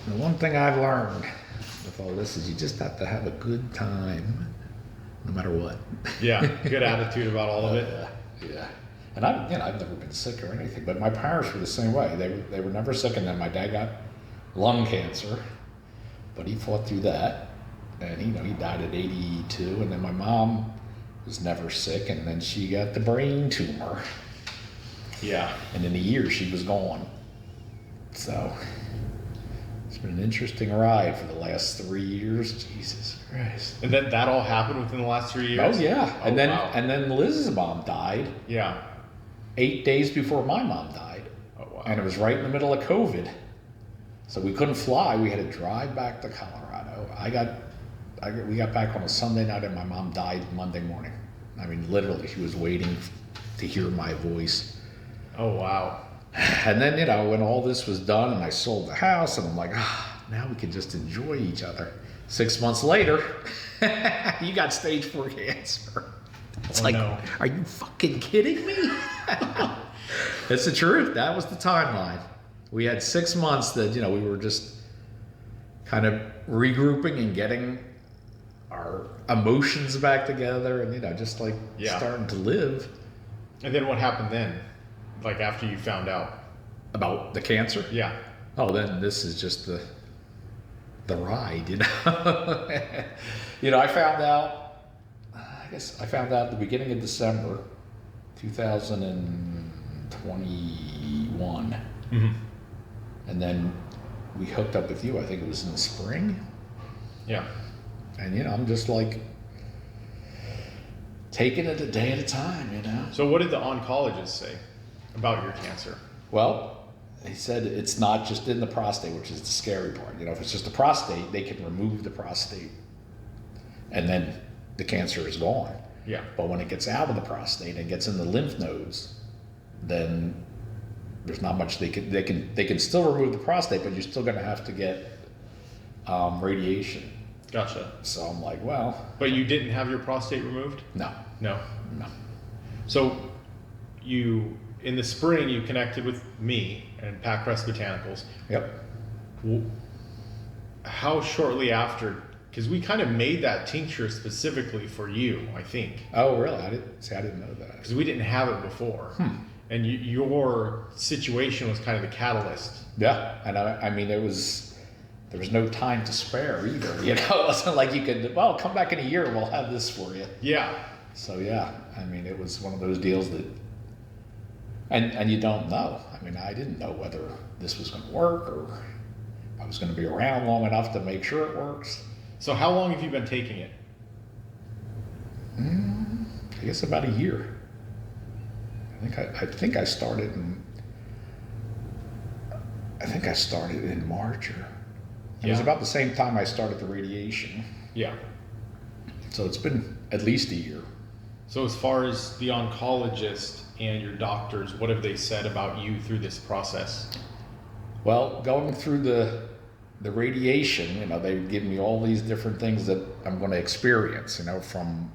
The one thing I've learned with all this is you just have to have a good time, no matter what. Yeah, good attitude about all of it. Yeah. And I've never been sick or anything, but my parents were the same way. They were never sick, and then my dad got lung cancer, but he fought through that, and he died at 82. And then my mom was never sick, and then she got the brain tumor. Yeah. And in a year she was gone. So it's been an interesting ride for the last 3 years. Jesus Christ. And that all happened within the last 3 years? Oh yeah. Oh, wow. And then Liz's mom died. Yeah. 8 days before my mom died. Oh wow. And it was right in the middle of COVID. So we couldn't fly. We had to drive back to Colorado. We got back on a Sunday night, and my mom died Monday morning. I mean, literally, she was waiting to hear my voice. Oh wow. And then, when all this was done and I sold the house, and I'm like, now we can just enjoy each other. 6 months later, you got stage 4 cancer. It's no. Are you fucking kidding me? It's the truth. That was the timeline. We had 6 months that, we were just kind of regrouping and getting our emotions back together and, just starting to live. And then what happened then? Like after you found out? About the cancer? Yeah. Oh, then this is just the ride, I found out, at the beginning of December 2021. Mm-hmm. And then we hooked up with you, I think it was in the spring. Yeah. And, I'm just taking it a day at a time, So what did the oncologist say about your cancer? Well, he said it's not just in the prostate, which is the scary part. If it's just the prostate, they can remove the prostate and then the cancer is gone. Yeah. But when it gets out of the prostate and gets in the lymph nodes, then there's not much they can still remove the prostate, but you're still going to have to get radiation. Gotcha. So I'm like, well. But you didn't have your prostate removed? No. So in the spring, you connected with me and Pack Crest Botanicals. Yep. How shortly after? Because we kind of made that tincture specifically for you, I think. Oh, really? I didn't know that. Because we didn't have it before. And your situation was kind of the catalyst. Yeah, and I mean, there was no time to spare either. It wasn't like you could, come back in a year and we'll have this for you. Yeah. So yeah, I mean, it was one of those deals that, and you don't know. I mean, I didn't know whether this was going to work or if I was going to be around long enough to make sure it works. So how long have you been taking it? I guess about a year. I think I started in March, or it was about the same time I started the radiation. Yeah. So it's been at least a year. So as far as the oncologist and your doctors, what have they said about you through this process? Well, going through the radiation, they've given me all these different things that I'm going to experience, from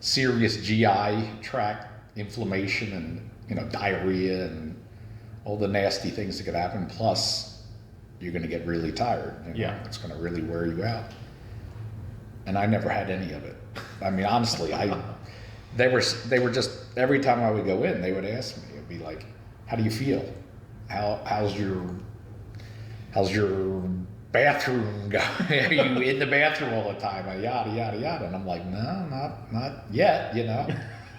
serious GI tract inflammation and, diarrhea and all the nasty things that could happen. Plus, you're going to get really tired. Yeah. It's going to really wear you out. And I never had any of it. I mean, honestly, they were just, every time I would go in, they would ask me, it'd be like, how do you feel? How's your bathroom going? Are you in the bathroom all the time? Yada, yada, yada. And I'm like, no, not yet,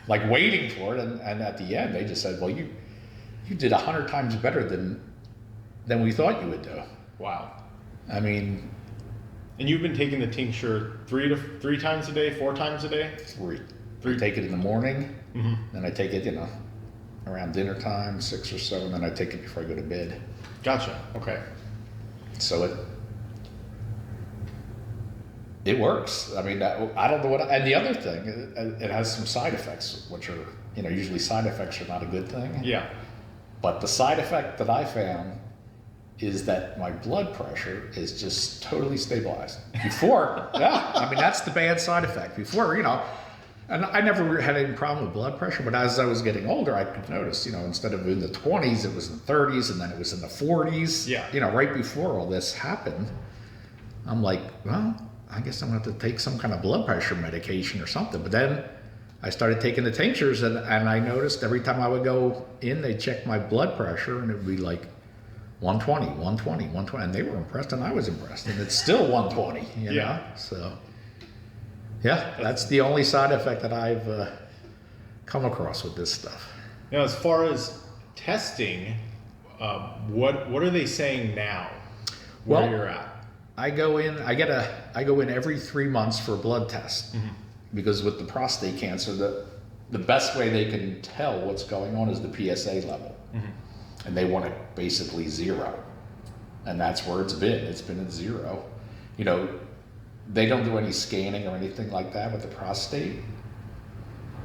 like waiting for it. And at the end, they just said, well, you did 100 times better than we thought you would do. Wow. I mean. And you've been taking the tincture 3 times a day, 4 times a day? 3. I take it in the morning, then I take it, around dinner time, 6 or so, and then I take it before I go to bed. Gotcha. Okay. So it works. I mean, I don't know what. And the other thing, it has some side effects, which are, usually side effects are not a good thing. Yeah. But the side effect that I found is that my blood pressure is just totally stabilized. Before, yeah, I mean, that's the bad side effect. Before, And I never had any problem with blood pressure, but as I was getting older, I could notice, instead of in the 20s, it was in the 30s, and then it was in the 40s. Yeah. Right before all this happened, I'm like, well, I guess I'm going to have to take some kind of blood pressure medication or something. But then I started taking the tinctures, and I noticed every time I would go in, they'd check my blood pressure, and it would be like 120, 120, 120. And they were impressed, and I was impressed. And it's still 120, Yeah. So, yeah, that's the only side effect that I've come across with this stuff. Now, as far as testing, what are they saying now? Where you're at? I go in every 3 months for a blood test. Mm-hmm. Because with the prostate cancer, the best way they can tell what's going on is the PSA level. Mm-hmm. And they want it basically 0. And that's where it's been. It's been at 0. They don't do any scanning or anything like that with the prostate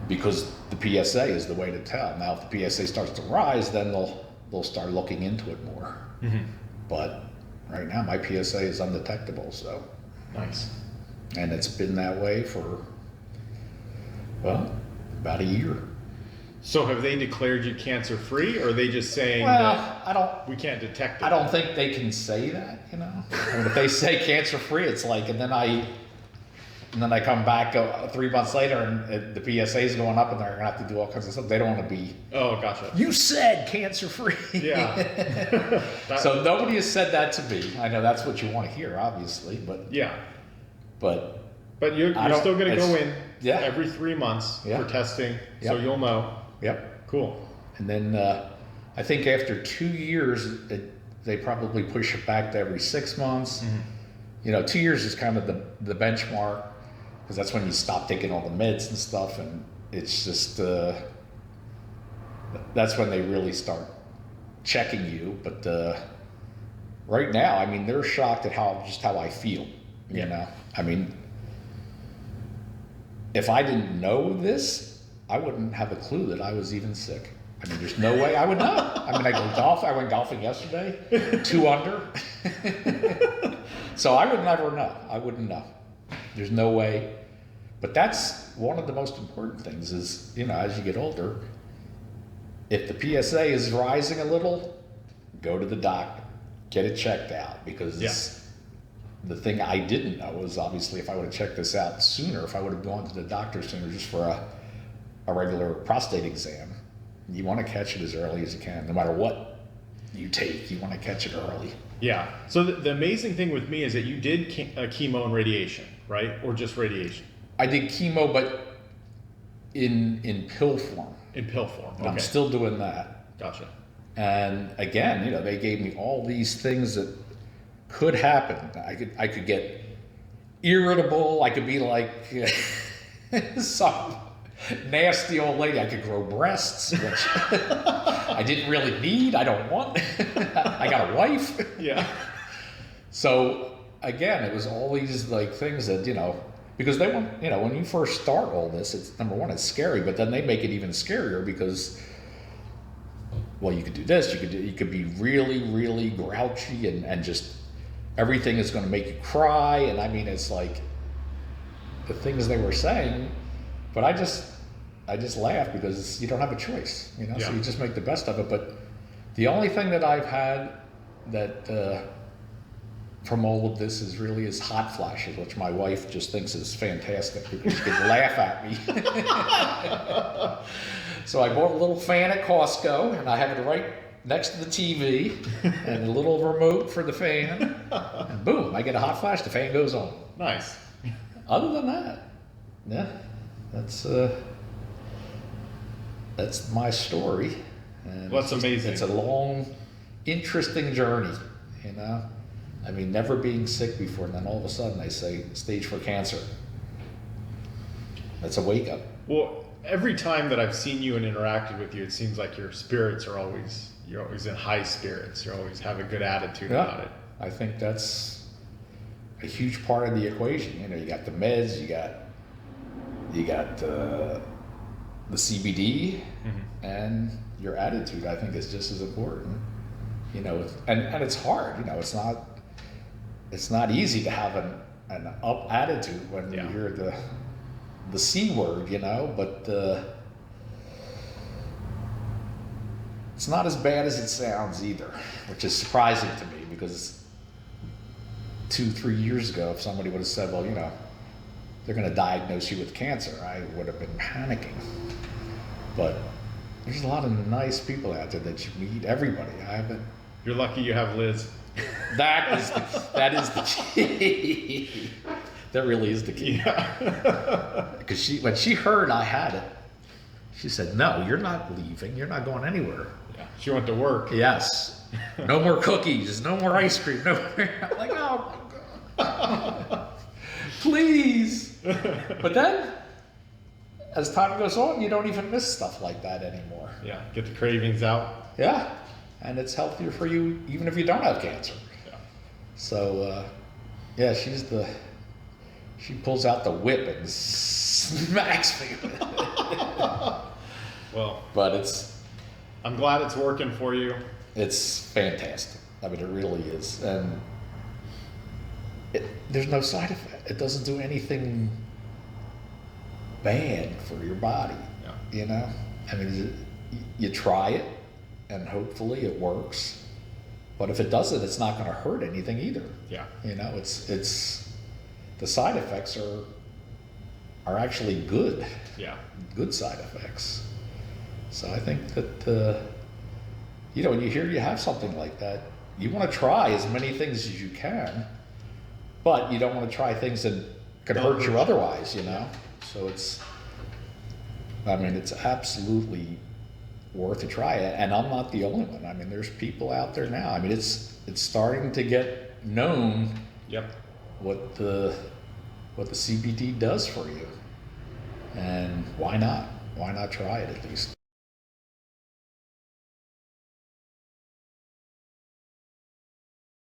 because the PSA is the way to tell. Now, if the PSA starts to rise, then they'll start looking into it more. Mm-hmm. But right now, my PSA is undetectable, so. Nice. And it's been that way for, about a year. So have they declared you cancer-free, or are they just saying we can't detect it? I don't think they can say that, I mean, if they say cancer-free, it's like, and then I come back 3 months later and the PSA is going up and they're going to have to do all kinds of stuff. They don't want to be, oh, gotcha. You said cancer-free. Yeah. So nobody has said that to me. I know that's what you want to hear, obviously, but. Yeah. But you're still going to go in every 3 months for Yeah. testing, so you'll know. Yep. Cool. And then I think after 2 years, they probably push it back to every 6 months. Mm-hmm. 2 years is kind of the benchmark because that's when you stop taking all the meds and stuff, and it's just that's when they really start checking you. But right now, I mean, they're shocked at how I feel. I mean, if I didn't know this, I wouldn't have a clue that I was even sick. I mean, there's no way I would know. I mean, I went golfing yesterday, 2 under. So I would never know. I wouldn't know. There's no way. But that's one of the most important things is, as you get older, if the PSA is rising a little, go to the doctor, get it checked out, because the thing I didn't know was obviously if I would have checked this out sooner, if I would have gone to the doctor sooner just for a regular prostate exam, you want to catch it as early as you can. No matter what you take, you want to catch it early. Yeah. So the amazing thing with me is that you did chemo and radiation, right? Or just radiation? I did chemo, but in pill form. In pill form. And I'm still doing that. Gotcha. And again, they gave me all these things that could happen. I could get irritable. I could be like some nasty old lady. I could grow breasts, which I didn't really need. I don't want. I got a wife. Yeah. So again, it was all these like things that because they want when you first start all this, it's number one, it's scary, but then they make it even scarier because. Well, you could do this. You could be really, really grouchy and just everything is going to make you cry. And I mean, it's like the things they were saying, but I just laugh because you don't have a choice, so you just make the best of it. But the only thing that I've had that from all of this is hot flashes, which my wife just thinks is fantastic because she can laugh at me. So I bought a little fan at Costco, and I have it right next to the TV, and a little remote for the fan, and boom, I get a hot flash, the fan goes on. Nice. Other than that, yeah, that's my story. And well, that's amazing. It's a long, interesting journey, I mean, never being sick before, and then all of a sudden they say stage 4 cancer. That's a wake up. Well, every time that I've seen you and interacted with you, it seems like your spirits are you're always in high spirits. You always have a good attitude about it. I think that's a huge part of the equation. You got the meds, you got the CBD, mm-hmm. and your attitude, I think, is just as important. And it's hard. It's not easy to have an up attitude when you're the C word, you know, but it's not as bad as it sounds either, which is surprising to me because 2-3 years ago, if somebody would have said, well, you know, they're going to diagnose you with cancer, I would have been panicking. But there's a lot of nice people out there that you meet. Everybody. I haven't. You're lucky you have Liz. That is the key. That really is the key. Yeah. Because when she heard I had it, she said, "No, you're not leaving. You're not going anywhere." Yeah. She went to work. Yes. No more cookies. No more ice cream. No more. I'm like, oh my God. Please. But then, as time goes on, you don't even miss stuff like that anymore. Yeah. Get the cravings out. Yeah. And it's healthier for you even if you don't have cancer. Yeah. So, yeah, she pulls out the whip and smacks me with it. Well, But I'm glad it's working for you. it's fantastic. I mean, it really is. And there's no side effect. It doesn't do anything bad for your body. Yeah. You know? I mean, you try it and hopefully it works. But if it doesn't, it's not going to hurt anything either. Yeah. You know, it's the side effects are actually good. Yeah. Good side effects. So I think that you know, when you hear you have something like that, you want to try as many things as you can, but you don't want to try things that could hurt you otherwise, you know? So it's absolutely worth a try. And I'm not the only one. I mean, there's people out there now. I mean, it's starting to get known Yep. what the CBD does for you. And why not? Why not try it at least?